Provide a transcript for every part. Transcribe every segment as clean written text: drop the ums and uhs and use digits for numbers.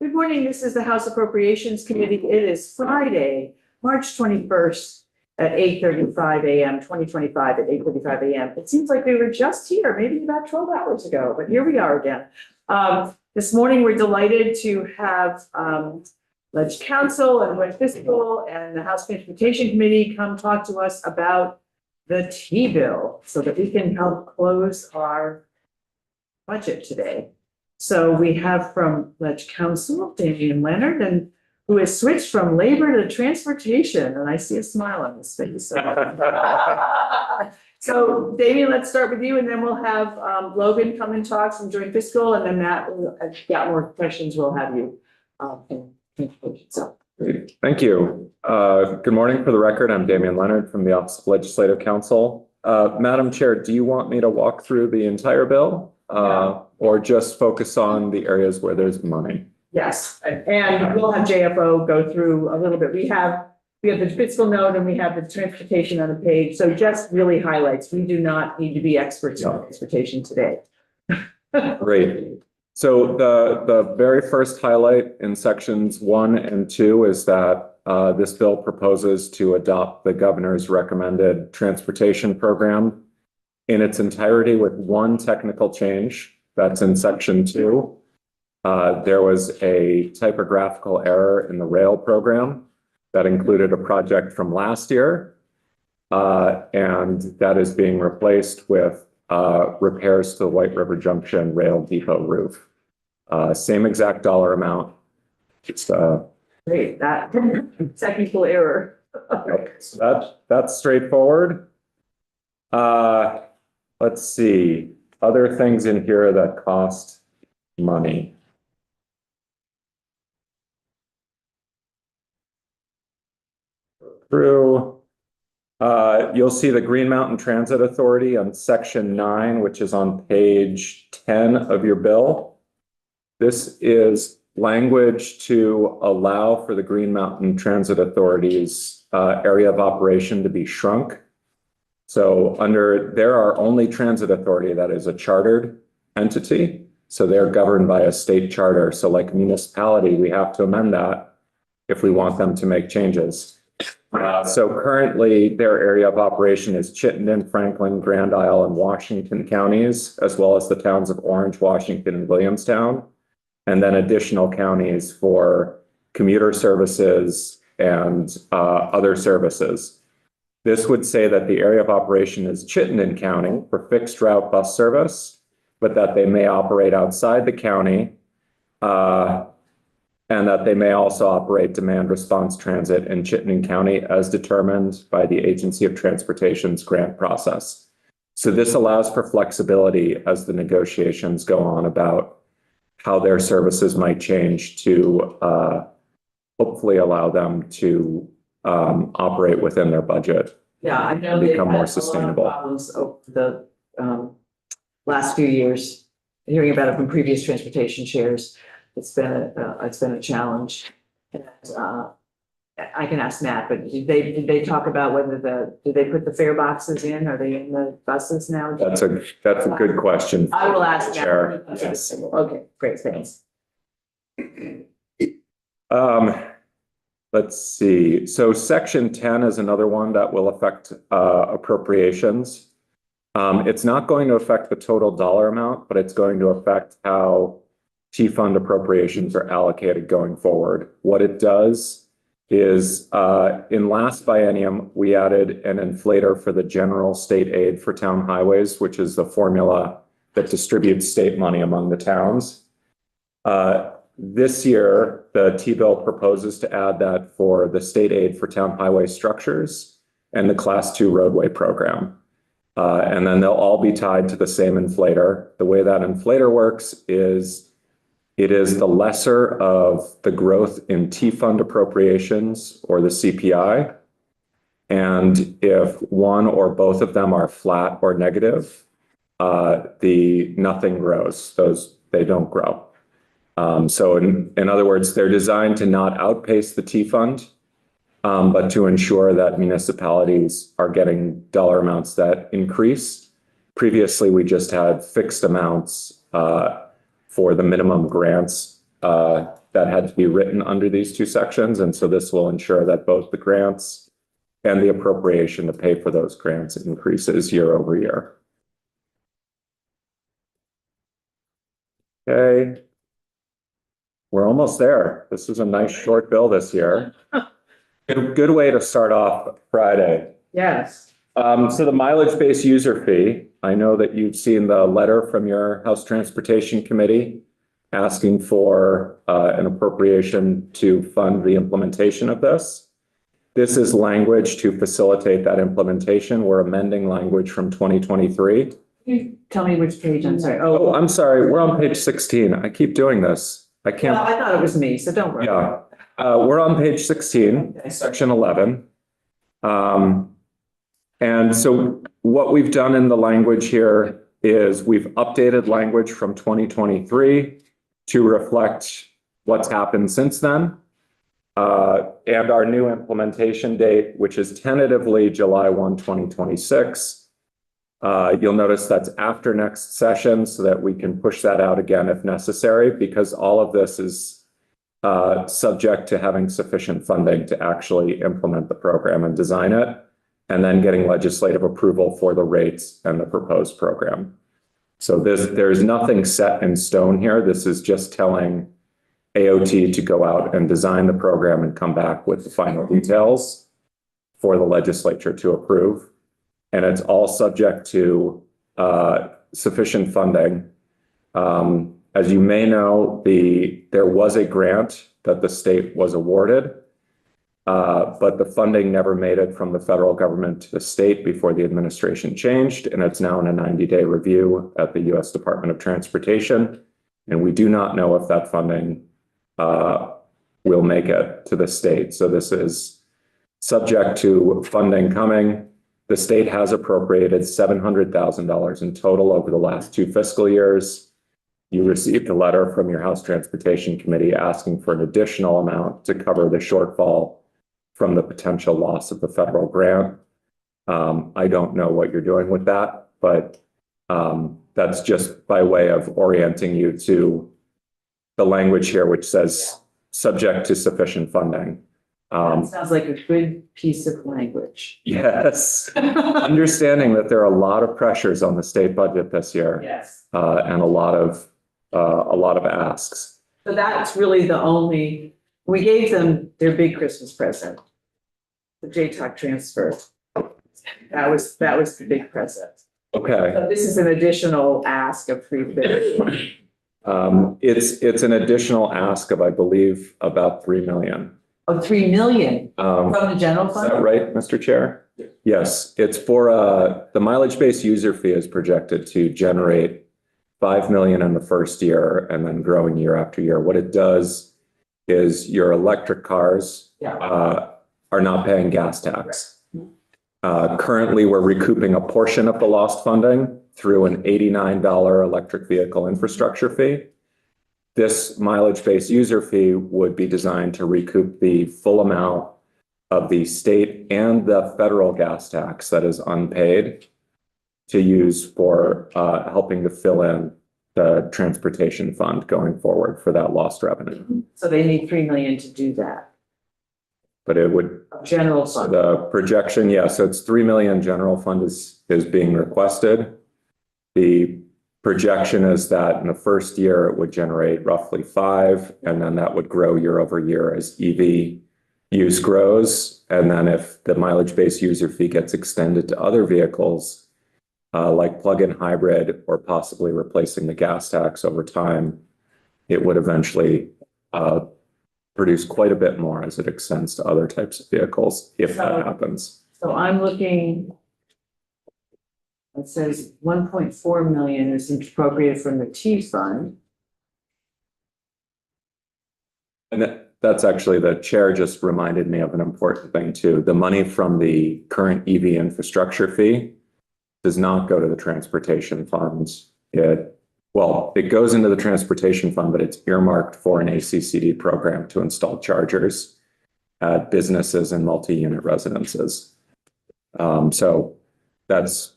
Good morning. This is the House Appropriations Committee. It is Friday, March 21st at 8:35 a.m., 2025 at 8:35 a.m. It seems like we were just here, maybe about 12 hours ago, but here we are again. This morning, we're delighted to have Ledge Council and Joint Fiscal and the House Transportation Committee come talk to us about the T-bill so that we can help close our budget today. So we have from Ledge Council, Damian Leonard, and who has switched from labor to transportation, and I see a smile on his face. So Damian, let's start with you, and then we'll have Logan come and talk from Joint Fiscal, and then Matt, if you've got more questions, we'll have you in transportation. So. Great. Thank you. Good morning. For the record, I'm Damian Leonard from the Office of Legislative Counsel. Madam Chair, do you want me to walk through the entire bill? Or just focus on the areas where there's money? Yes, and we'll have JFO go through a little bit. We have the fiscal note and we have the transportation on the page. So just really highlights. We do not need to be experts on transportation today. Great. So the very first highlight in sections 1 and 2 is that this bill proposes to adopt the governor's recommended transportation program in its entirety with one technical change. That's in section 2. There was a typographical error in the rail program that included a project from last year, and that is being replaced with repairs to the White River Junction Rail Depot roof. Same exact dollar amount. It's great, that technical error. So that's straightforward. Let's see, other things in here that cost money. Through, you'll see the Green Mountain Transit Authority on section 9, which is on page 10 of your bill. This is language to allow for the Green Mountain Transit Authority's area of operation to be shrunk. So they're our only transit authority that is a chartered entity. So they're governed by a state charter. So like municipality, we have to amend that if we want them to make changes. So currently their area of operation is Chittenden, Franklin, Grand Isle, and Washington counties, as well as the towns of Orange, Washington, and Williamstown, and then additional counties for commuter services and other services. This would say that the area of operation is Chittenden County for fixed route bus service, but that they may operate outside the county, and that they may also operate demand response transit in Chittenden County as determined by the Agency of Transportation's grant process. So this allows for flexibility as the negotiations go on about how their services might change to hopefully allow them to operate within their budget. Yeah, I know become more sustainable. Problems over the last few years. Hearing about it from previous transportation chairs, it's been a challenge. And I can ask Matt, but did they talk about whether did they put the fare boxes in? Are they in the buses now? That's a good question. I will ask Chair. Matt. Yes. Okay, great, thanks. Let's see. So section 10 is another one that will affect appropriations. It's not going to affect the total dollar amount, but it's going to affect how T-fund appropriations are allocated going forward. What it does is in last biennium, we added an inflator for the general state aid for town highways, which is the formula that distributes state money among the towns. This year, the T-bill proposes to add that for the state aid for town highway structures and the Class 2 roadway program. And then they'll all be tied to the same inflator. The way that inflator works is it is the lesser of the growth in T-fund appropriations or the CPI. And if one or both of them are flat or negative, nothing grows. They don't grow. So in other words, they're designed to not outpace the T-fund, but to ensure that municipalities are getting dollar amounts that increase. Previously, we just had fixed amounts for the minimum grants that had to be written under these two sections. And so this will ensure that both the grants and the appropriation to pay for those grants increases year over year. Okay. We're almost there. This is a nice short bill this year. Good way to start off Friday. Yes. So the mileage-based user fee, I know that you've seen the letter from your House Transportation Committee asking for an appropriation to fund the implementation of this. This is language to facilitate that implementation. We're amending language from 2023. Can you tell me which page? I'm sorry. Oh, I'm sorry. We're on page 16. I keep doing this. I Well, can't. I thought it was me, so don't worry. Yeah. We're on page 16, Okay. section 11. And so what we've done in the language here is we've updated language from 2023 to reflect what's happened since then. And our new implementation date, which is tentatively July 1, 2026. You'll notice that's after next session so that we can push that out again if necessary, because all of this is subject to having sufficient funding to actually implement the program and design it, and then getting legislative approval for the rates and the proposed program. So there's nothing set in stone here. This is just telling AOT to go out and design the program and come back with the final details for the legislature to approve. And it's all subject to sufficient funding. As you may know, there was a grant that the state was awarded, but the funding never made it from the federal government to the state before the administration changed, and it's now in a 90-day review at the U.S. Department of Transportation. And we do not know if that funding will make it to the state. So this is subject to funding coming. The state has appropriated $700,000 in total over the last 2 fiscal years. You received a letter from your House Transportation Committee asking for an additional amount to cover the shortfall from the potential loss of the federal grant. I don't know what you're doing with that, but that's just by way of orienting you to the language here, which says subject to sufficient funding. That sounds like a good piece of language. Yes, understanding that there are a lot of pressures on the state budget this year, Yes. and a lot of asks. So that's really the only, we gave them their big Christmas present, the JTOC transfer. That was the big present. Okay, So this is an additional ask of $350. it's an additional ask of, I believe, about 3 million. Oh, $3 million Is from the general that fund? right, Mr. Chair? Yes, it's for the mileage-based user fee is projected to generate 5 million in the first year and then growing year after year. What it does is your electric cars are not paying gas tax. Currently, we're recouping a portion of the lost funding through an $89 electric vehicle infrastructure fee. This mileage-based user fee would be designed to recoup the full amount of the state and the federal gas tax that is unpaid to use for helping to fill in the transportation fund going forward for that lost revenue. So they need $3 million to do that. But it would, General fund. the projection, yeah, so it's 3 million general fund is being requested. The projection is that in the first year, it would generate roughly 5, and then that would grow year over year as EV use grows. And then if the mileage-based user fee gets extended to other vehicles, like plug-in hybrid or possibly replacing the gas tax over time, it would eventually produce quite a bit more as it extends to other types of vehicles, if that happens. So I'm looking, it says 1.4 million is appropriated from the T fund. And that's actually, the chair just reminded me of an important thing too. The money from the current EV infrastructure fee does not go to the transportation funds. It goes into the transportation fund, but it's earmarked for an ACCD program to install chargers at businesses and multi-unit residences. So that's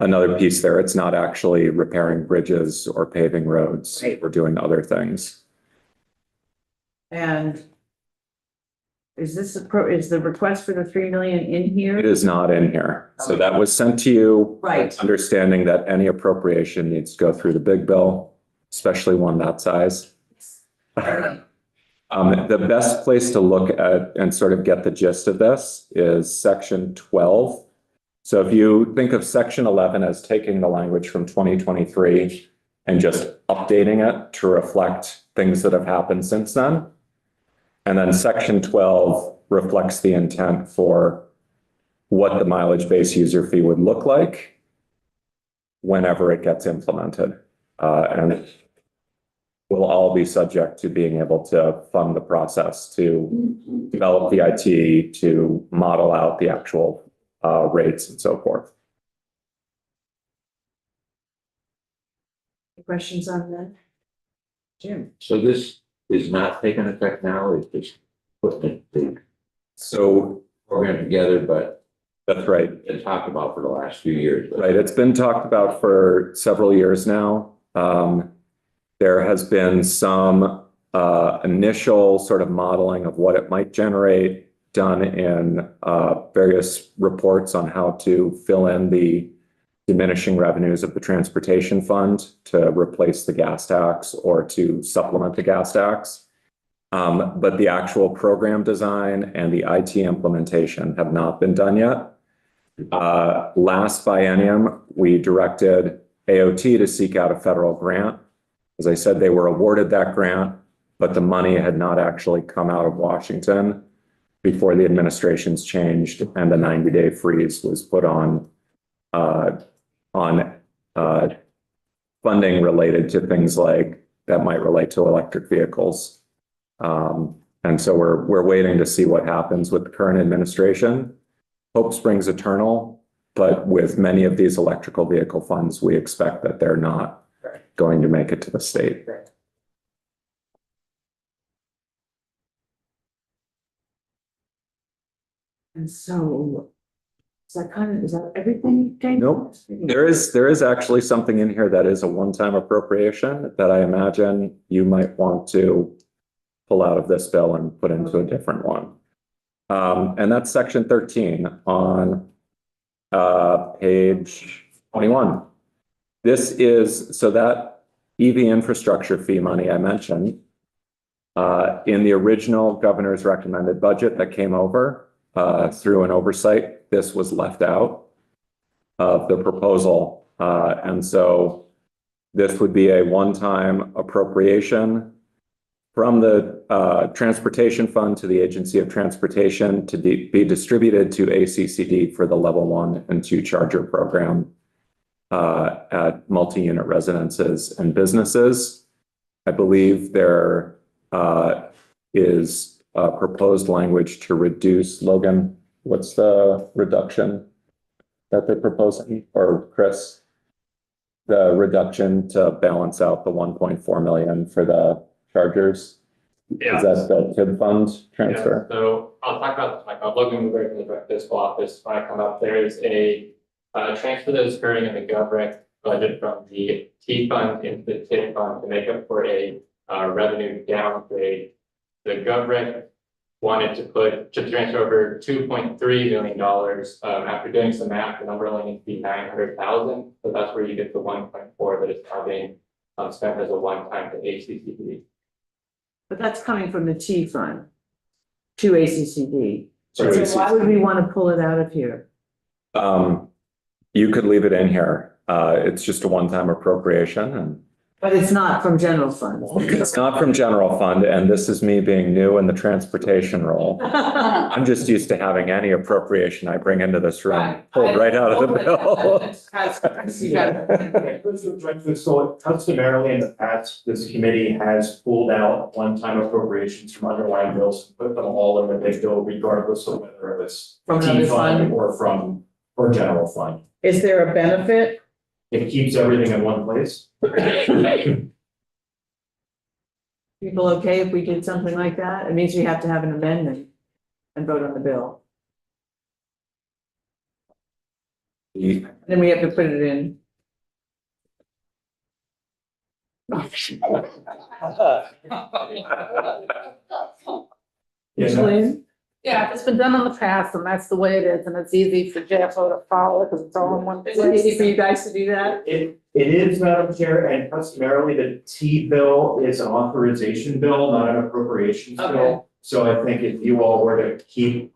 another piece there. It's not actually repairing bridges or paving roads. Right. Or doing other things. And is the request for the 3 million in here? It is not in here. So that was sent to you. Right. Understanding that any appropriation needs to go through the big bill, especially one that size. The best place to look at and sort of get the gist of this is section 12. So if you think of section 11 as taking the language from 2023 and just updating it to reflect things that have happened since then. And then section 12 reflects the intent for what the mileage-based user fee would look like whenever it gets implemented. And we'll all be subject to being able to fund the process to develop the IT, to model out the actual rates and so forth. Questions on that? Jim? So this is not taking effect now, it's just putting the So program together, but that's right. it's talked about for the last few years. Right. It's been talked about for several years now. There has been some initial sort of modeling of what it might generate done in various reports on how to fill in the diminishing revenues of the transportation fund to replace the gas tax or to supplement the gas tax. But the actual program design and the IT implementation have not been done yet. Last biennium, we directed AOT to seek out a federal grant. As I said, they were awarded that grant, but the money had not actually come out of Washington before the administrations changed and the 90-day freeze was put on funding related to things like that might relate to electric vehicles. And so we're waiting to see what happens with the current administration. Hope springs eternal, but with many of these electrical vehicle funds, we expect that they're not going to make it to the state. And so, is that everything, James? Nope. There is actually something in here that is a one-time appropriation that I imagine you might want to pull out of this bill and put into a different one. And that's section 13 on page 21. This is, so that EV infrastructure fee money I mentioned, in the original governor's recommended budget that came over through an oversight, this was left out of the proposal. And so this would be a one-time appropriation from the transportation fund to the Agency of Transportation to be distributed to ACCD for the level 1 and 2 charger program at multi-unit residences and businesses. I believe there is proposed language to reduce, Logan, what's the reduction that they're proposing, or Chris? The reduction to balance out the 1.4 million for the chargers? Yeah. Is that the TIB fund transfer? Yeah, so I'll talk about, like, Logan Woodbury from the fiscal office. When I come up, there is a transfer that is occurring in the GovRec budget from the T fund into the TIB fund to make up for a revenue downgrade. The GovRec wanted to transfer over $2.3 million. After doing some math, the number only needs to be 900,000. So that's where you get the 1.4 that is now being spent as a one-time to ACCD. But that's coming from the T fund to ACCD. So So why would we want to pull it out of here? You could leave it in here. It's just a one-time appropriation, and But it's not from general fund. it's not from general fund, and this is me being new in the transportation role. I'm just used to having any appropriation I bring into this room pulled right out of the bill. So customarily in the past, this committee has pulled out one-time appropriations from underlying bills, put them all in the big bill regardless of whether it was From T another fund fund? or general fund. Is there a benefit? It keeps everything in one place. People okay if we did something like that? It means we have to have an amendment and vote on the bill. Then we have to put it in. Yeah, no, Lynn? Yeah, it's been done in the past and that's the way it is and it's easy for JFO to follow because it's all in one Is it easy place. for you guys to do that? it is, Madam Chair, and customarily the T bill is an authorization bill, not an appropriations Okay. bill. So I think if you all were to keep.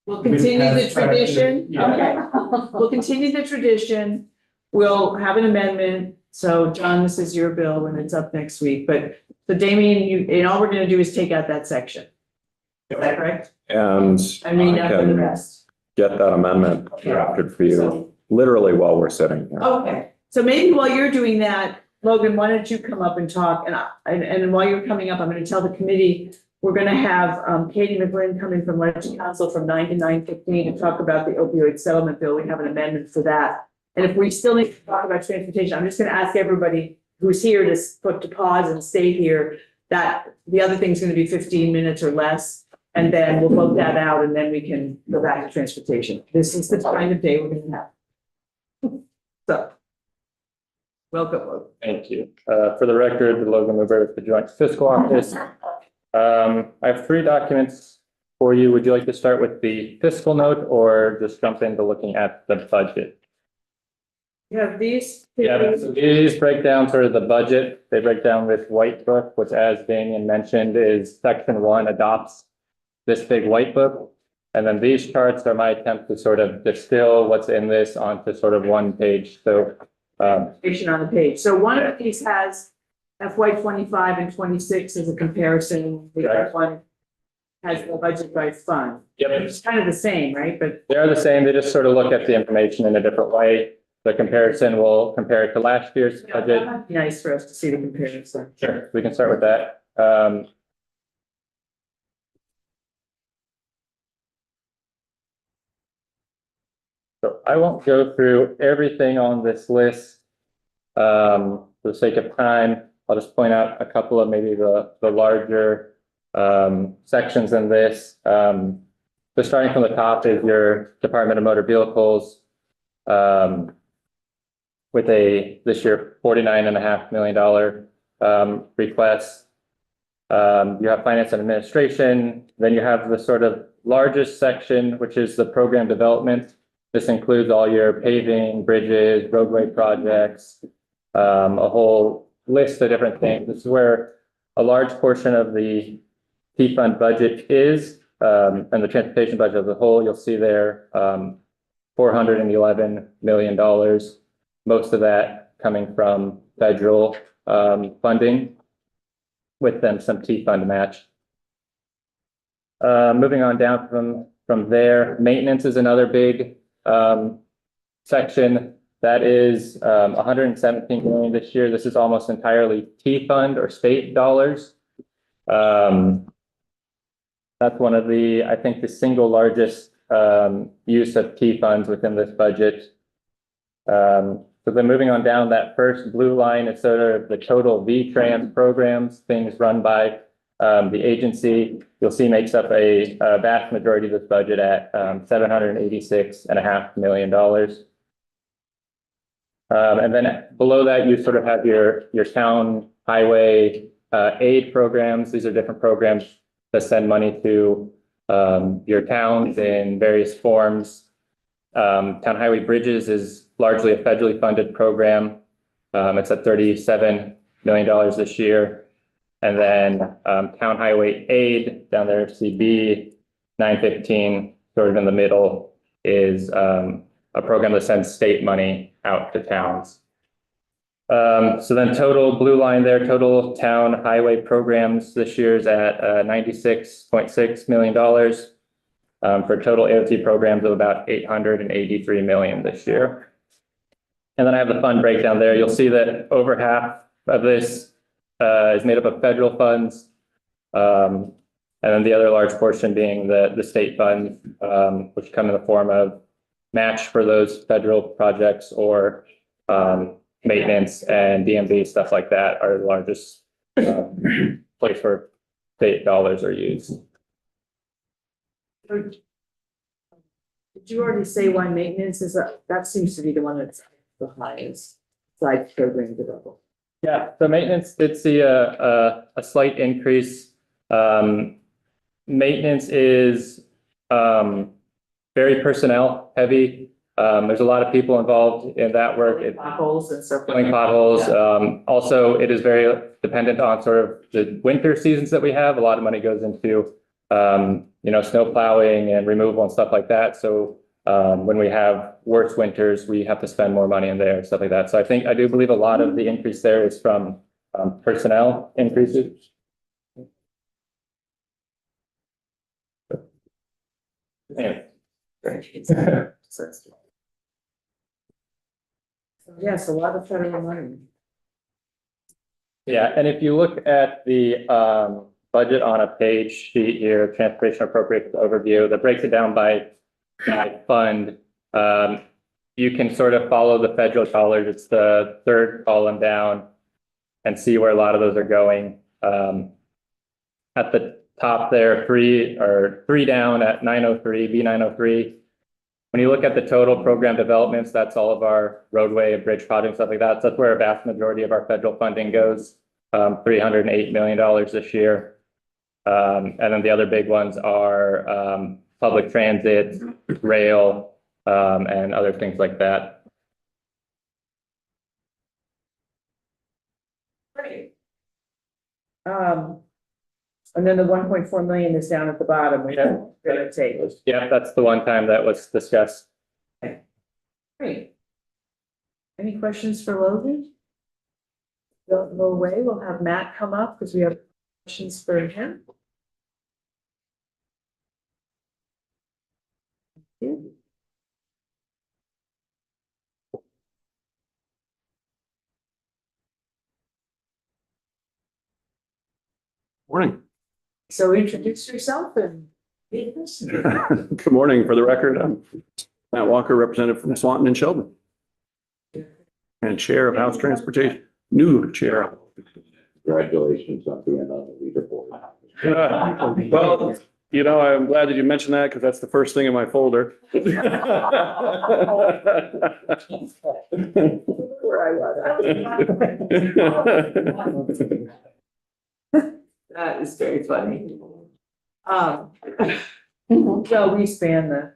We'll continue the With past tradition, practice, yeah. okay, we'll continue the tradition, we'll have an amendment, so John, this is your bill when it's up next week, but, so Damien, you, and all we're gonna do is take out that section. Is that correct? And I mean, I for the can rest. get that amendment drafted for you, literally while we're sitting here. Okay, so maybe while you're doing that, Logan, why don't you come up and talk, and while you're coming up, I'm gonna tell the committee, we're gonna have, Katie McGlynn coming from Legend Council from 9 to 9:15 to talk about the opioid settlement bill, we have an amendment for that. And if we still need to talk about transportation, I'm just gonna ask everybody who's here to put to pause and stay here, that the other thing's gonna be 15 minutes or less. And then we'll vote that out and then we can go back to transportation. This is the time of day we're gonna have. So. Welcome, Logan. Thank you. For the record, Logan Luber with the Joint Fiscal Office. I have 3 documents for you. Would you like to start with the fiscal note or just jump into looking at the budget? You have these. Yeah, so these break down sort of the budget. They break down with white book, which as Damien mentioned is section 1 adopts this big white book. And then these charts are my attempt to sort of distill what's in this onto sort of one page. So Information on the page. So one of these has FY 25 and 26 as a comparison. The other one has the budget by fund. yep, It's kind of the same, right? But they're the same. They just sort of look at the information in a different way. The comparison will compare it to last year's budget. that'd be nice for us to see the comparison. Sure, we can start with that. So I won't go through everything on this list. For the sake of time, I'll just point out a couple of maybe the larger sections in this. So starting from the top is your Department of Motor Vehicles. With this year $49.5 million request. You have finance and administration, then you have the sort of largest section, which is the program development. This includes all your paving, bridges, roadway projects, a whole list of different things. This is where a large portion of the T fund budget is, and the transportation budget as a whole. You'll see there $411 million. Most of that coming from federal funding, with them some T fund match. Moving on down from there, maintenance is another big section. That is 117 million this year. This is almost entirely T fund or state dollars. That's one of I think the single largest use of T funds within this budget. So then moving on down, that first blue line is sort of the total V-Trans programs, things run by the agency. You'll see makes up a vast majority of this budget at $786.5 million. And then below that, you sort of have your town highway aid programs. These are different programs that send money to your towns in various forms. Town highway bridges is largely a federally funded program. It's at $37 million this year. And then town highway aid down there, CB 915, sort of in the middle, is a program that sends state money out to towns. So then total blue line there, total town highway programs this year is at $96.6 million. For total AOT programs of about 883 million this year. And then I have the fund breakdown there. You'll see that over half of this is made up of federal funds. And then the other large portion being the state funds, which come in the form of match for those federal projects or maintenance and DMV, stuff like that are the largest place where state dollars are used. Did you already say why maintenance is, that seems to be the one that's the highest, side program development? Yeah, so maintenance did see a slight increase. maintenance is very personnel heavy. There's a lot of people involved in that work. Potholes and stuff. Filling potholes. Also, it is very dependent on sort of the winter seasons that we have. A lot of money goes into, snow plowing and removal and stuff like that. So when we have worse winters, we have to spend more money in there, stuff like that. So I do believe a lot of the increase there is from personnel increases. Yeah. Yes, a lot of federal money. Yeah, and if you look at the budget on a page sheet here, transportation appropriations overview, that breaks it down by fund. You can sort of follow the federal dollars. It's the third column down and see where a lot of those are going. At the top there, three down at 903, B903. When you look at the total program developments, that's all of our roadway and bridge projects, stuff like that. So that's where a vast majority of our federal funding goes, $308 million this year. And then the other big ones are public transit, rail, and other things like that. Great. And then the 1.4 million is down at the bottom. We have to take. Yeah, that's the one time that was discussed. Great. Any questions for Logan? Don't go away. We'll have Matt come up because we have questions for him. Thank you. Morning. So introduce yourself and lead this. Good morning. For the record, I'm Matt Walker, representative from Swanton and Sheldon. And Chair of House Transportation, new Chair. Congratulations on being on the leaderboard. Well, I'm glad that you mentioned that because that's the first thing in my folder. Where I was. That is very funny. So we span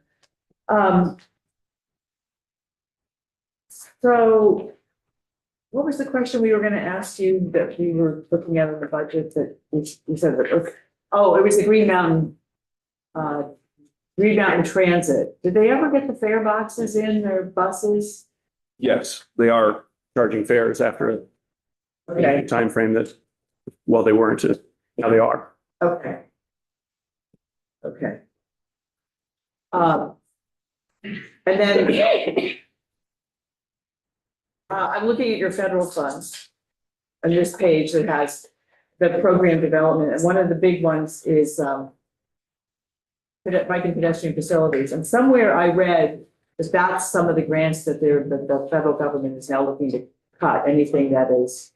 so what was the question we were going to ask you that we were looking at in the budget that you said that, it was the Green Mountain Transit. Did they ever get the fare boxes in their buses? Yes, they are charging fares after a Okay. timeframe that, well, they weren't, now they are. Okay. Okay. And then I'm looking at your federal funds on this page that has the program development, and one of the big ones is bike and pedestrian facilities. And somewhere I read that that's some of the grants that the federal government is now looking to cut, anything that is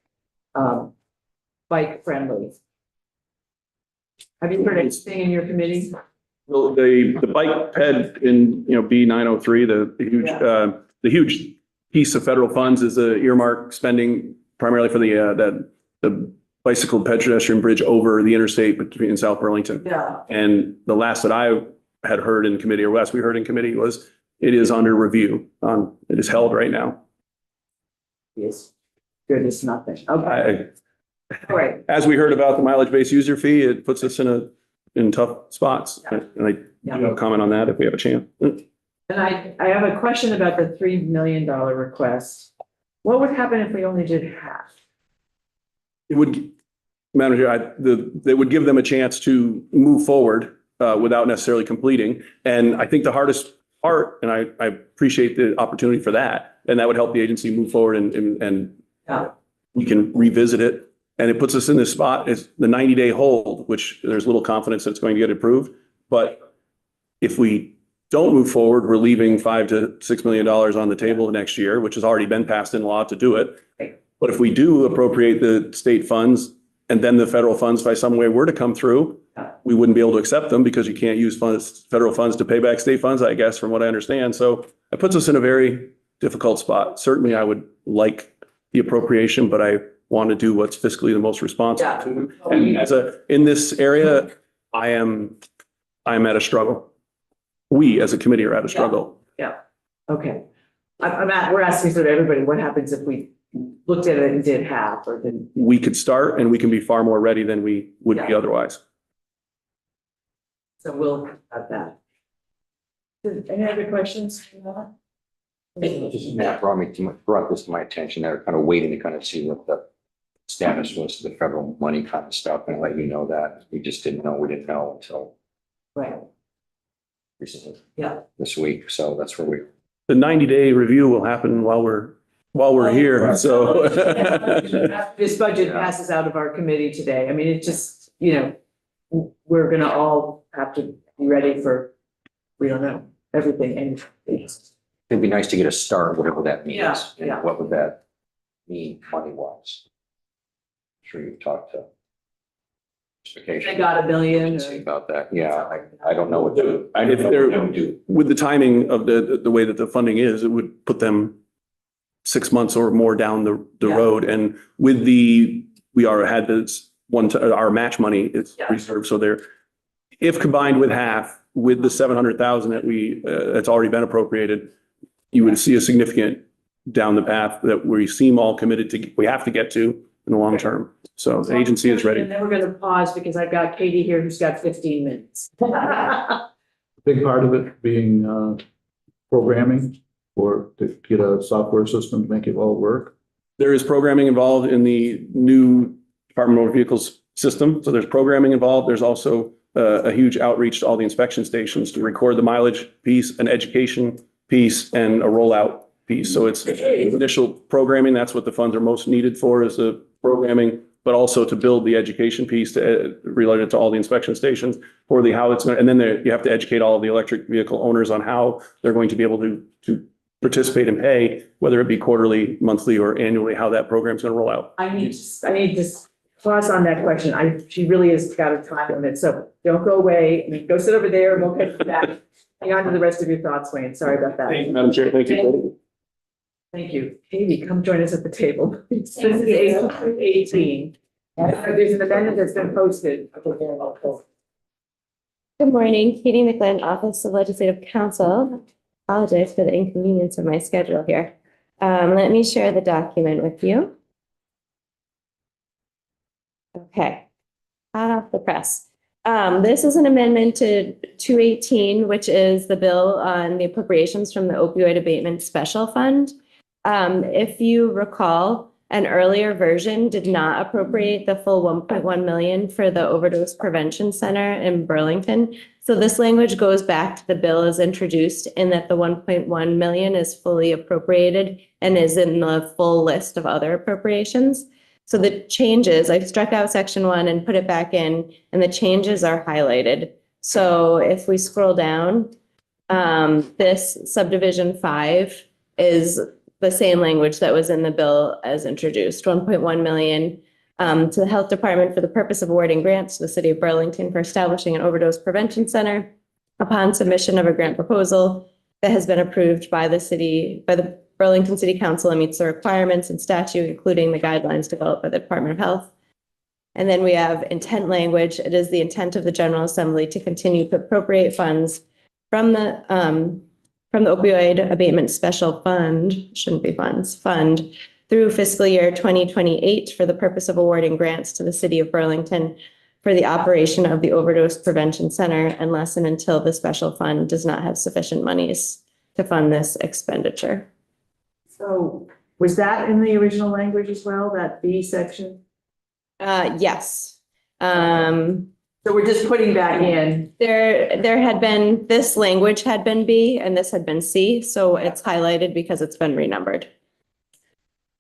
bike friendly. Have you heard anything in your committee? Well, the bike ped in, B903, the huge piece of federal funds is the earmark spending primarily for the bicycle pedestrian bridge over the interstate between South Burlington. Yeah. And the last that I had heard in committee, or last we heard in committee, was it is under review. It is held right now. Yes. Good as nothing. Okay. All right. As we heard about the mileage-based user fee, it puts us in tough spots. And I'll comment on that if we have a chance. And I have a question about the $3 million request. What would happen if we only did half? It would, Madam Chair, they would give them a chance to move forward without necessarily completing. And I think the hardest part, and I appreciate the opportunity for that, and that would help the agency move forward and we can revisit it. And it puts us in this spot, it's the 90-day hold, which there's little confidence that it's going to get approved. But if we don't move forward, we're leaving $5 to $6 million on the table next year, which has already been passed in law to do it. But if we do appropriate the state funds and then the federal funds by some way were to come through, we wouldn't be able to accept them because you can't use federal funds to pay back state funds, I guess, from what I understand. So it puts us in a very difficult spot. Certainly, I would like the appropriation, but I want to do what's fiscally the most responsible. And in this area, I'm at a struggle. We as a committee are at a struggle. Okay. We're asking sort of everybody, what happens if we looked at it and did half or did, We could start and we can be far more ready than we would be Yeah. otherwise. so we'll have that. Any other questions? Just Matt brought this to my attention. They're kind of waiting to kind of see what the status was of the federal money kind of stuff and let you know that. We just didn't know. We didn't know until Right, recently. Yeah. This week. So that's where we. The 90-day review will happen while we're here, so. this budget passes out of our committee today. I mean, it just, we're gonna all have to be ready for, we don't know, everything and It'd be nice to get a start, whatever that means. Yeah, And yeah. what would that mean money-wise? I'm sure you've talked to. they got $1 million. See about that. Yeah, I don't know what to, I If don't know they're- what to do. With the timing of the way that the funding is, it would put them 6 months or more down the Yeah. road. And with had this our match money is Yeah. reserved. So if combined with half, with the 700,000 that that's already been appropriated, you would see a significant down the path that we seem all committed to, we have to get to in the long term. So the agency is ready. And then we're gonna pause because I've got Katie here who's got 15 minutes. Big part of it being programming or to get a software system to make it all work. There is programming involved in the new Department of Motor Vehicles system. So there's programming involved. There's also a huge outreach to all the inspection stations to record the mileage piece, an education piece, and a rollout piece. So it's initial programming. That's what the funds are most needed for, is the programming, but also to build the education piece related to all the inspection stations for how it's, and then you have to educate all of the electric vehicle owners on how they're going to be able to participate and pay, whether it be quarterly, monthly, or annually, how that program's going to roll out. I need to pause on that question. She really has got a time limit, so don't go away. I mean, go sit over there and we'll get to that. Hang on to the rest of your thoughts, Wayne. Sorry about that. Thank you, Madam Chair. Thank you. Thank you. Katie, come join us at the table. This is 18. There's an amendment that's been posted. Good morning, Katie McGlynn, Office of Legislative Counsel. Apologize for the inconvenience of my schedule here. Let me share the document with you. Okay, hot off the press. This is an amendment to 218, which is the bill on the appropriations from the opioid abatement special fund. If you recall, an earlier version did not appropriate the full 1.1 million for the overdose prevention center in Burlington. So this language goes back to the bill as introduced in that the 1.1 million is fully appropriated and is in the full list of other appropriations. So the changes, I struck out section 1 and put it back in, and the changes are highlighted. So if we scroll down, this subdivision 5 is the same language that was in the bill as introduced, 1.1 million to the health department for the purpose of awarding grants to the city of Burlington for establishing an overdose prevention center upon submission of a grant proposal that has been approved by the Burlington City Council and meets the requirements and statute, including the guidelines developed by the Department of Health. And then we have intent language. It is the intent of the General Assembly to continue to appropriate funds from the opioid abatement special fund, shouldn't be funds, fund through fiscal year 2028 for the purpose of awarding grants to the city of Burlington for the operation of the overdose prevention center unless and until the special fund does not have sufficient monies to fund this expenditure. So was that in the original language as well, that B section? Yes. So we're just putting back in. There had been, this language had been B and this had been C, so it's highlighted because it's been renumbered.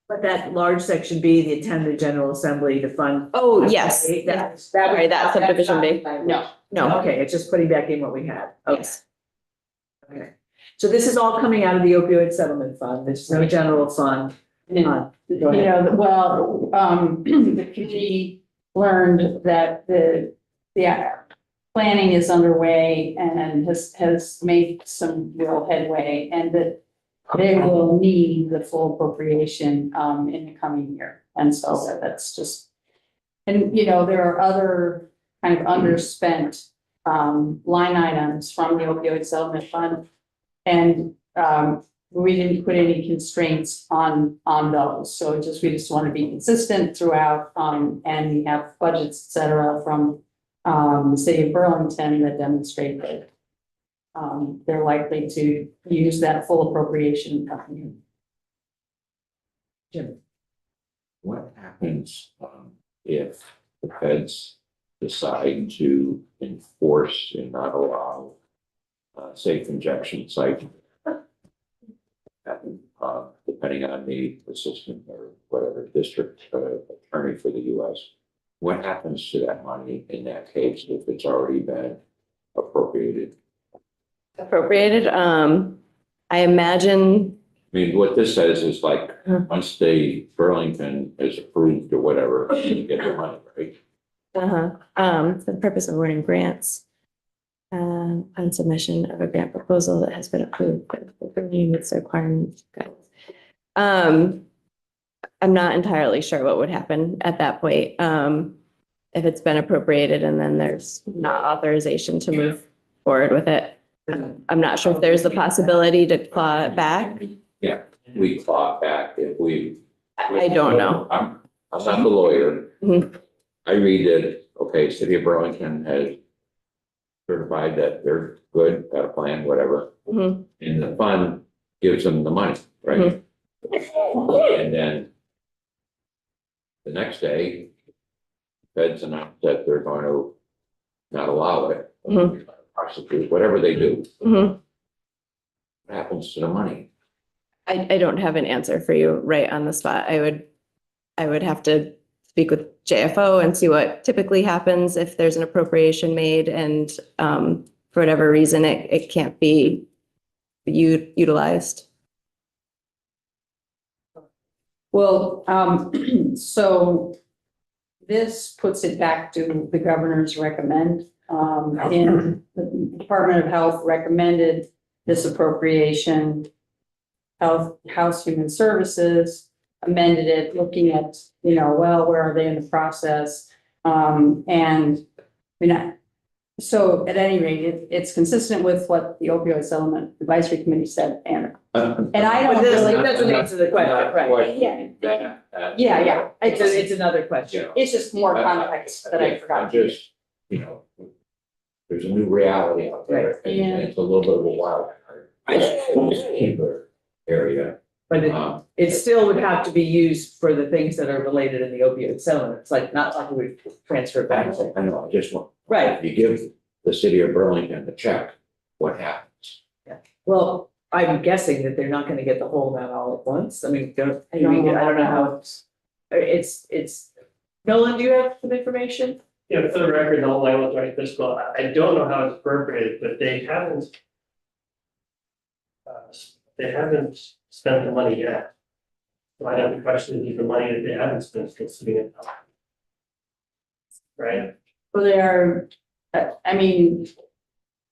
But that large section B, the intent of the General Assembly to fund. Oh, yes. Sorry, that's subdivision B. No. Okay, it's just putting back in what we had. Okay. Yes. Okay. So this is all coming out of the opioid settlement fund. There's no general fund. Go ahead. The committee learned that the planning is underway and has made some real headway, and that they will need the full appropriation in the coming year. And so that's just, and there are other kind of underspent line items from the opioid settlement fund. And we didn't put any constraints on those. So we just want to be consistent throughout. And we have budgets, et cetera, from the city of Burlington that demonstrate that they're likely to use that full appropriation. Jim. What happens, if the feds decide to enforce and not allow, safe injection sites? Depending on the assistant or whatever district attorney for the US, what happens to that money in that case if it's already been appropriated? Appropriated, I imagine, I mean, what this says is like, Huh. once the Burlington is approved or whatever, you get the money, right? for the purpose of awarding grants. On submission of a grant proposal that has been approved, but meets the requirements. I'm not entirely sure what would happen at that point. If it's been appropriated and then there's not authorization to move forward with it. I'm not sure if there's the possibility to claw it back. Yeah, we claw back if we. I don't know. I'm not the lawyer. Mhm. I read that, okay, City of Burlington has certified that they're good, got a plan, whatever, Mhm. and the fund gives them the money, right? And then the next day, feds announce that they're going to not allow it, Mhm. prosecute, whatever they do, Mhm. what happens to the money? I don't have an answer for you right on the spot. I would have to speak with JFO and see what typically happens if there's an appropriation made and for whatever reason it can't be utilized. Well, so this puts it back to the governor's recommend. In the Department of Health recommended this appropriation. House Human Services amended it, looking at, well, where are they in the process? So at any rate, it's consistent with what the opioid settlement advisory committee said, and I don't But this really. doesn't answer the question, right? Yeah. It's another question. It's just more context that I forgot. I'm just, there's a new reality out there, and Yeah. it's a little bit of a wild card. Particular area. But it still would have to be used for the things that are related in the opioid settlement. It's like, not like we transfer back. I know, I just want. Right. You give the city of Burlington the check, what happens? Well, I'm guessing that they're not gonna get the whole amount all at once. I mean, I don't know how it's, Nolan, do you have some information? Yeah, for the record, all my ones right this well, I don't know how it's appropriated, but they haven't spent the money yet. So I have the question, is the money that they haven't spent still sitting in? Right? Well, they are, I mean,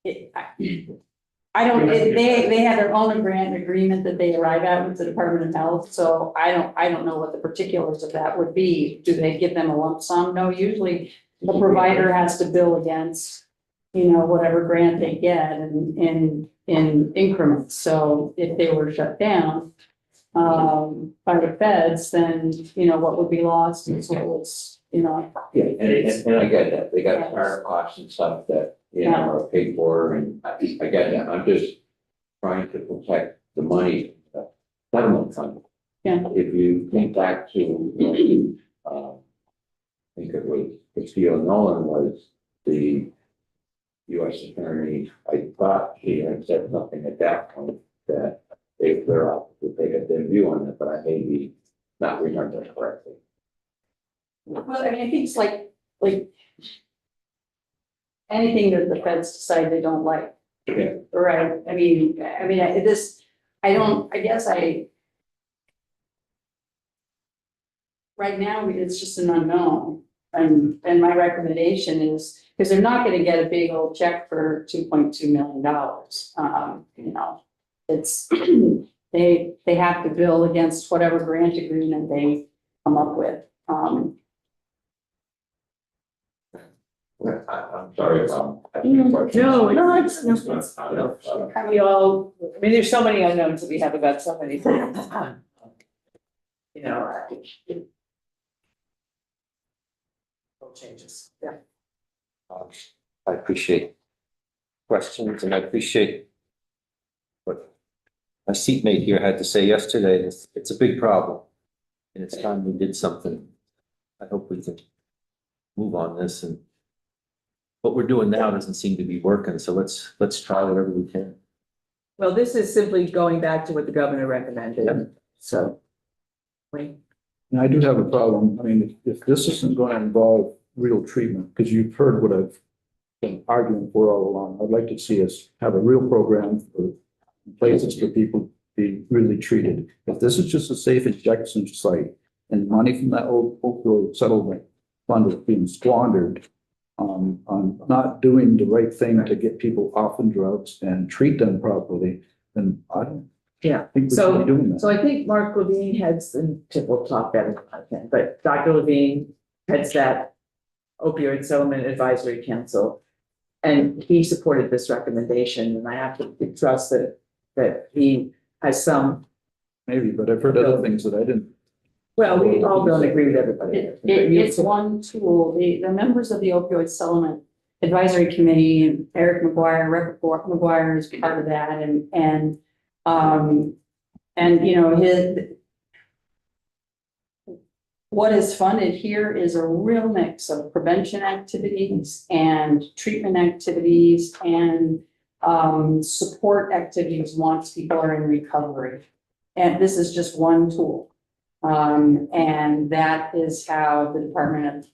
I don't, they have their own grant agreement that they arrive at with the Department of Health, so I don't know what the particulars of that would be. Do they give them a lump sum? No, usually the provider has to bill against, whatever grant they get in increments. So if they were shut down by the feds, then, what would be lost is what was, Yeah, and I get that, they got fire costs and stuff that, are paid for, and I get that, I'm just trying to protect the money, settlement fund. Yeah. If you think back to, I think it was, Castillo Nolan was the US attorney, I thought she had said something at that point that they clear up, to take a their view on it, but I may be not remembering correctly. well, I mean, I think it's like anything that the feds decide they don't like. Yeah. Right, I guess right now, it's just an unknown. And my recommendation is, because they're not gonna get a big old check for $2.2 million. It's, they have to bill against whatever grant agreement they come up with. I'm sorry if I'm. No, it's, we all, I mean, there's so many unknowns that we have about so many things. You know, changes, yeah. I appreciate questions and I appreciate what my seatmate here had to say yesterday. It's a big problem. And it's time we did something. I hope we can move on this, and what we're doing now doesn't seem to be working, so let's try whatever we can. Well, this is simply going back to what the governor recommended, so. Wait. And I do have a problem. I mean, if this isn't going to involve real treatment, because you've heard what I've been arguing for all along, I'd like to see us have a real program for places for people to be really treated. If this is just a safe injection site and money from that old opioid settlement fund is being squandered on not doing the right thing to get people off of drugs and treat them properly, then I don't think we should be doing that. So I think Mark Levine heads, and Tip will talk better than I can, but Dr. Levine heads that opioid settlement advisory council. And he supported this recommendation, and I have to trust that he has some. Maybe, but I've heard other things that I didn't. Well, we all don't agree with everybody. It's one tool. The members of the opioid settlement advisory committee, Eric McGuire, Rep. McGuire is part of that, and you know, what is funded here is a real mix of prevention activities and treatment activities and support activities once people are in recovery. And this is just one tool. And that is how the Department of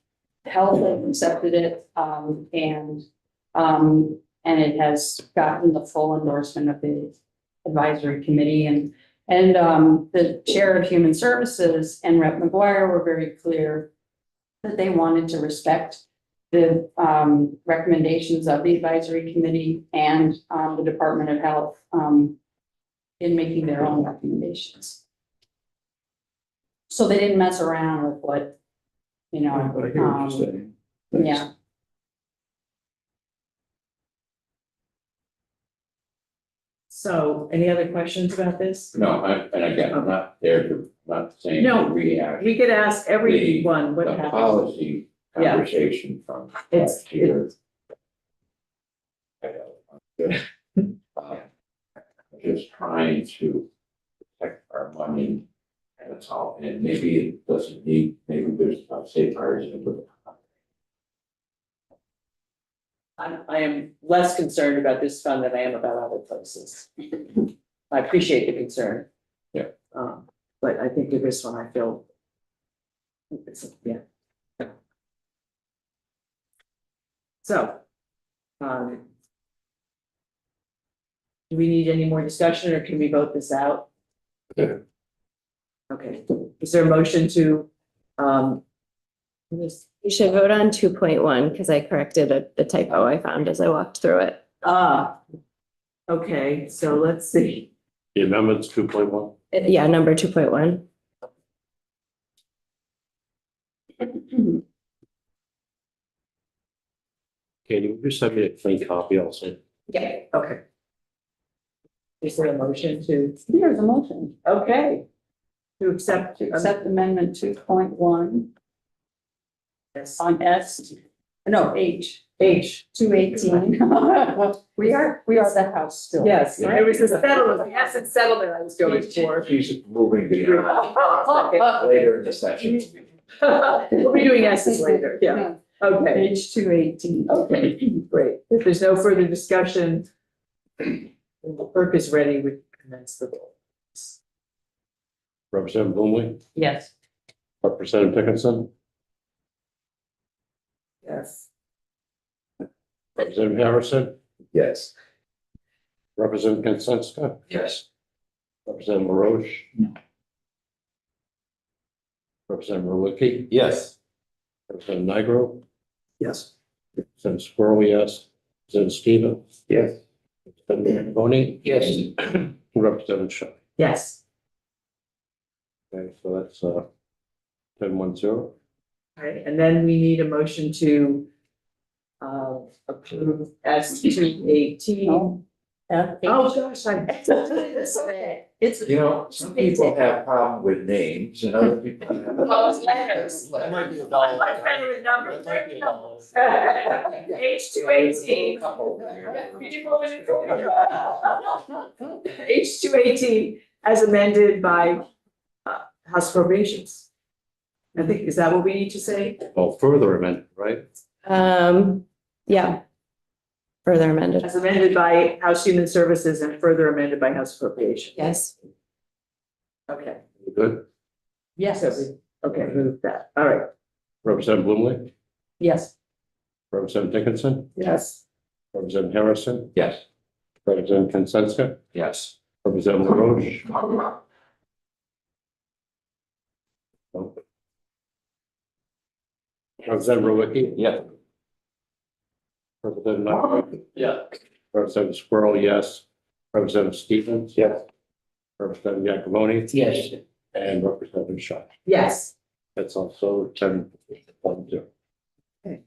Health has accepted it. And it has gotten the full endorsement of the advisory committee, and the chair of human services and Rep. McGuire were very clear that they wanted to respect the recommendations of the advisory committee and the Department of Health in making their own recommendations. So they didn't mess around with what, you know. But I hear what you're saying. Thanks. Yeah. So any other questions about this? No, and again, I'm not there to, not saying No, to rehash We could ask everyone what the happened. policy Yeah. conversation from It's- last year. Just trying to protect our money, and that's all, and maybe it doesn't need, maybe there's safeguards in it. I am less concerned about this fund than I am about other places. I appreciate the concern. Yeah. But I think with this one, I feel. Yeah. So. Do we need any more discussion, or can we vote this out? Yeah. Okay, is there a motion to, You should vote on 2.1 because I corrected a typo I found as I walked through it. okay, so let's see. The amendment's 2.1. Yeah, number 2.1. Can you just send me a clean copy also? Yeah. Okay. Is there a motion to, Here's a motion okay. To accept. to accept amendment 2.1 Yes. on H. 218. We are the house still. Yes, there was a settlement, the essence settlement I was going for. He's moving beyond later in the session. We'll be doing essence later, yeah, okay, Page 218. okay, great. If there's no further discussion, then the clerk is ready, we commence the vote. Representative Blumenle, Yes. Representative Dickinson, Yes. Representative Harrison, Yes. Representative Kancensky, Yes. Representative LaRoche. No. Representative Rowicki, Yes. Representative Nigro, Yes. Representative Squirrel, yes. Representative Stevens, Yes. Representative Boney. Yes. Representative Shaw. Yes, Okay, so that's 10-1-0. all right, and then we need a motion to approved as 218. Oh, gosh, it's. You know, some people have problem with names and other people have. Oh, it's letters. That might be a dollar. Much better with numbers. That might be a dollar. H218. H218 as amended by House Appropriations. I think, is that what we need to say? Well, further amendment, right? Yeah. Further amended. As amended by House Human Services and further amended by House Appropriations. Yes. Okay. Good. Yes. Okay, move that. All right. Representative Bloomley, Yes. Representative Dickinson, Yes. Representative Harrison, Yes. Representative Consenska, Yes. Representative LaRoche. Representative Rowicki. Yes. Representative Nyberg. Yeah. Representative Squirrel, yes. Representative Stevens. Yes. Representative Yakavoni. Yes. And Representative Shaw. Yes. That's also 10-0. Thank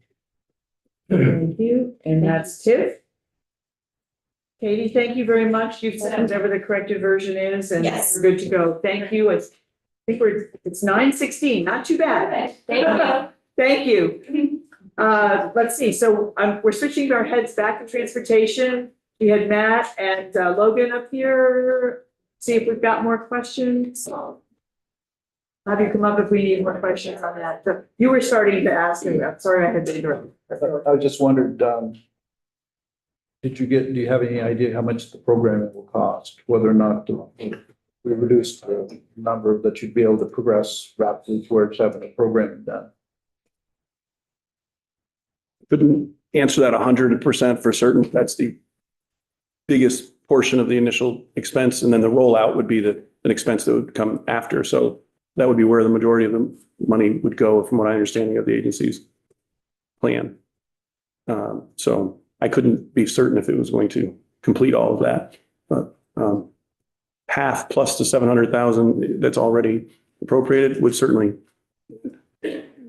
you. And that's Tiff. Katie, thank you very much. You've sent whatever the corrected version is and Yes. we're good to go. Thank you. I think it's 9:16, not too bad. Thank you. Thank you. Let's see, so we're switching our heads back to transportation. We had Matt and Logan up here. See if we've got more questions. Have you come up if we need more questions on that? So you were starting to ask, me. I'm sorry I had to interrupt. I just wondered, do you have any idea how much the programming will cost? Whether or not we reduce the number that you'd be able to progress rapidly towards having the programming done? Couldn't answer that 100% for certain. That's the biggest portion of the initial expense, and then the rollout would be an expense that would come after. So that would be where the majority of the money would go, from what I understanding of the agency's plan. So I couldn't be certain if it was going to complete all of that, but half plus the 700,000 that's already appropriated would certainly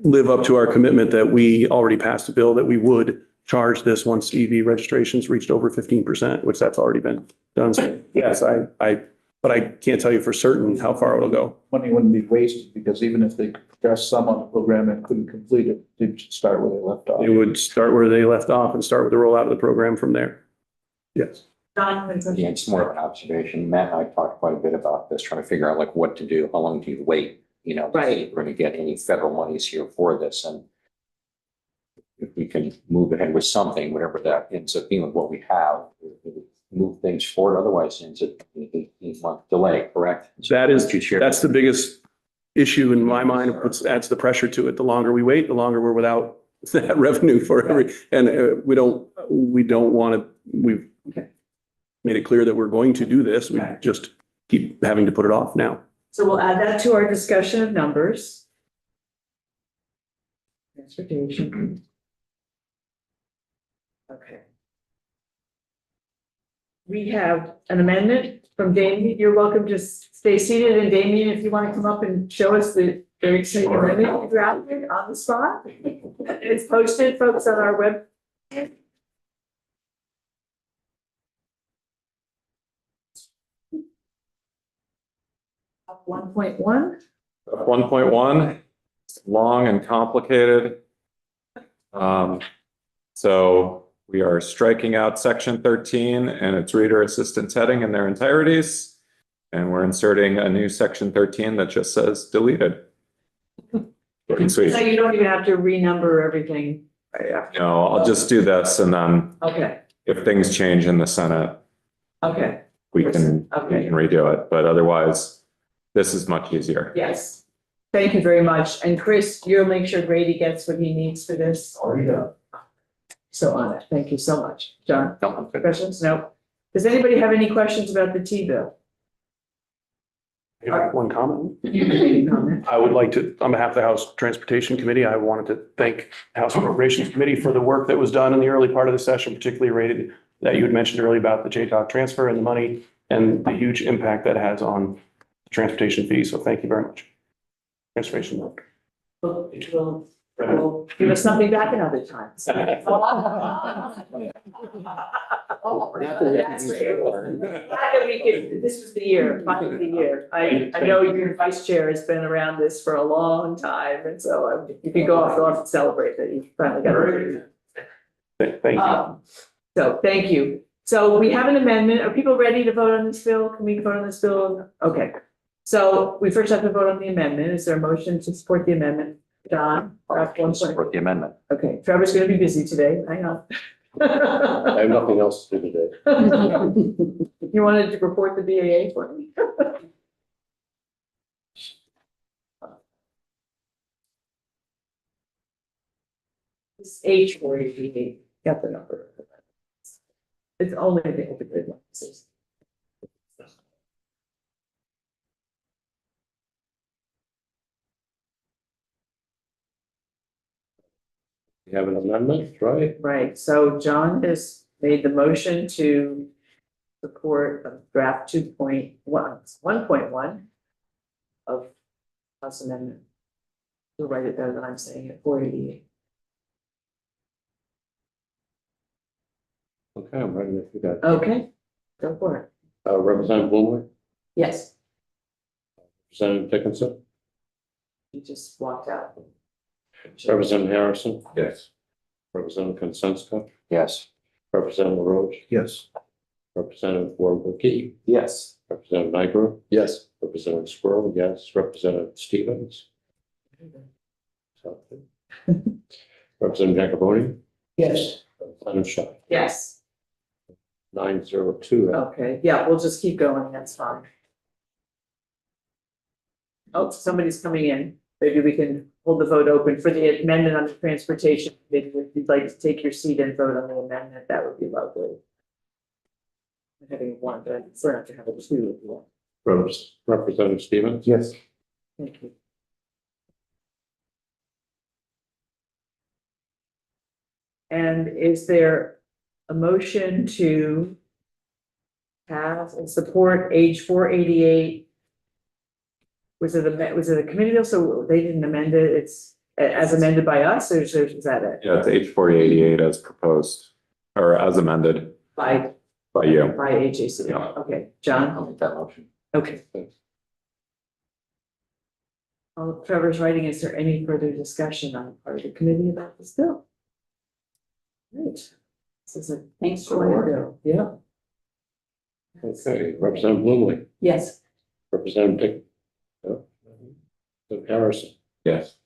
live up to our commitment that we already passed a bill that we would charge this once EV registrations reached over 15%, which that's already been done. So yes, but I can't tell you for certain how far it'll go. Money wouldn't be wasted, because even if they progressed some on the program and couldn't complete it, they'd start where they left off. It would start where they left off and start with the rollout of the program from there. Yes. Don, Yeah, it's more of an observation. Matt and I talked quite a bit about this, trying to figure out like what to do, how long do you wait? You know, to see if we're going to get any federal monies here for this, and if we can move ahead with something, whatever that ends up being with what we have, move things forward. Otherwise, it ends up being an 18-month delay. Correct? That's the biggest issue in my mind. It adds the pressure to it. The longer we wait, the longer we're without that revenue for every, and we don't want to. We've made it clear that we're going to do this. We just keep having to put it off now. so we'll add that to our discussion of numbers. Transportation. Okay. We have an amendment from Damien. You're welcome to stay seated, and Damien, if you want to come up and show us the very exciting amendment you drafted on the spot. It's posted, folks, on our web. 1.1. 1.1, long and complicated. So we are striking out section 13 and its reader assistance heading in their entireties. And we're inserting a new section 13 that just says deleted. Short and sweet. So you don't even have to renumber everything. No, I'll just do this, and then Okay, if things change in the Senate, okay, we can okay. redo it. But otherwise, this is much easier. Yes. Thank you very much. And Chris, you'll make sure Grady gets what he needs for this. So on it. Thank you so much. John, questions? No. Does anybody have any questions about the T-bill? I have one comment. You can make a comment. I would like to, on behalf of the House Transportation Committee, I wanted to thank the House Appropriations Committee for the work that was done in the early part of the session, particularly rated that you had mentioned earlier about the JTOC transfer and the money and the huge impact that has on transportation fees. So thank you very much. Transportation. We'll will give us something back another time. This was the year, finally the year. I know your vice chair has been around this for a long time, and so you can go off and celebrate that you finally got it. Thank you. So, thank you. So we have an amendment. Are people ready to vote on this bill? Can we vote on this bill? Okay. So we first have to vote on the amendment. Is there a motion to support the amendment? Don? Support the amendment. Okay, Trevor's gonna be busy today. Hang on. I have nothing else to do today. You wanted to report the BAA for me? It's H488, got the number. It's only the integrated ones. You have an amendment, right? Right, so John has made the motion to support a draft 1.1 of House Amendment. You'll write it better than I'm saying it, 488. Okay, I'm ready if you got. Okay, go for it. Representative Bloomberg, Yes, Representative Dickinson, you just walked out. Representative Harrison, Yes. Representative Konsenska, Yes. Representative LaRoche, Yes. Representative Warwick, Yes. Representative Nigro, Yes. Representative Squirrel, yes, Representative Stevens. Representative Jacoboni, Yes. Representative Shaw, Yes. 902. Okay, yeah, we'll just keep going, that's fine. Oh, somebody's coming in. Maybe we can hold the vote open for the amendment on the transportation. Maybe if you'd like to take your seat and vote on the amendment, that would be lovely. I'm having one, but I prefer not to have a two if you want. Representative Stevens. Yes. Thank you. And is there a motion to have and support age 488? Was it a committee bill? So they didn't amend it. It's as amended by us, or is that it? Yeah, it's H488 as proposed, or as amended By by you. AJC. Yeah. Okay, John? I'll make that motion. Okay. While Trevor's writing, is there any further discussion on the part of the committee about this bill? Great. This is a Thanks for short work. bill, yeah. Okay, Representative Bloomley, Yes. Representative Dick. Representative Harrison, Yes.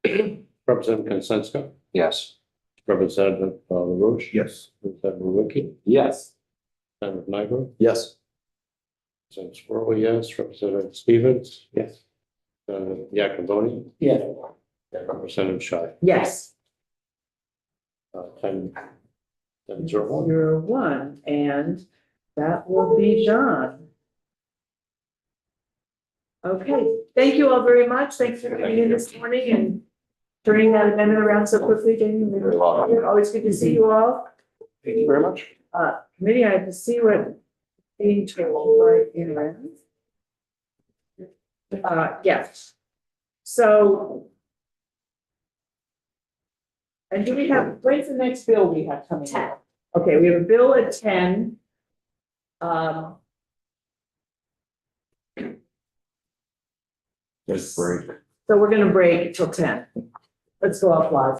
Representative Konsenska, Yes. Representative LaRoche. Yes. Representative Wiki, Yes. Representative Nigro, Yes. Representative Squirrel, yes, Representative Stevens. Yes. Jacoboni, Yeah. Representative Shaw, Yes. 10-0-1. 0-1, and that will be John. Okay, thank you all very much. Thanks for coming in this morning and turning that amendment around so quickly. You're welcome. Always good to see you all. Thank you very much. Committee, I have to see what being told by Aaron. Yes. So. And do we have, when's the next bill we have coming in? 10. Okay, we have a bill at 10. Just break. So we're gonna break till 10. Let's go offline.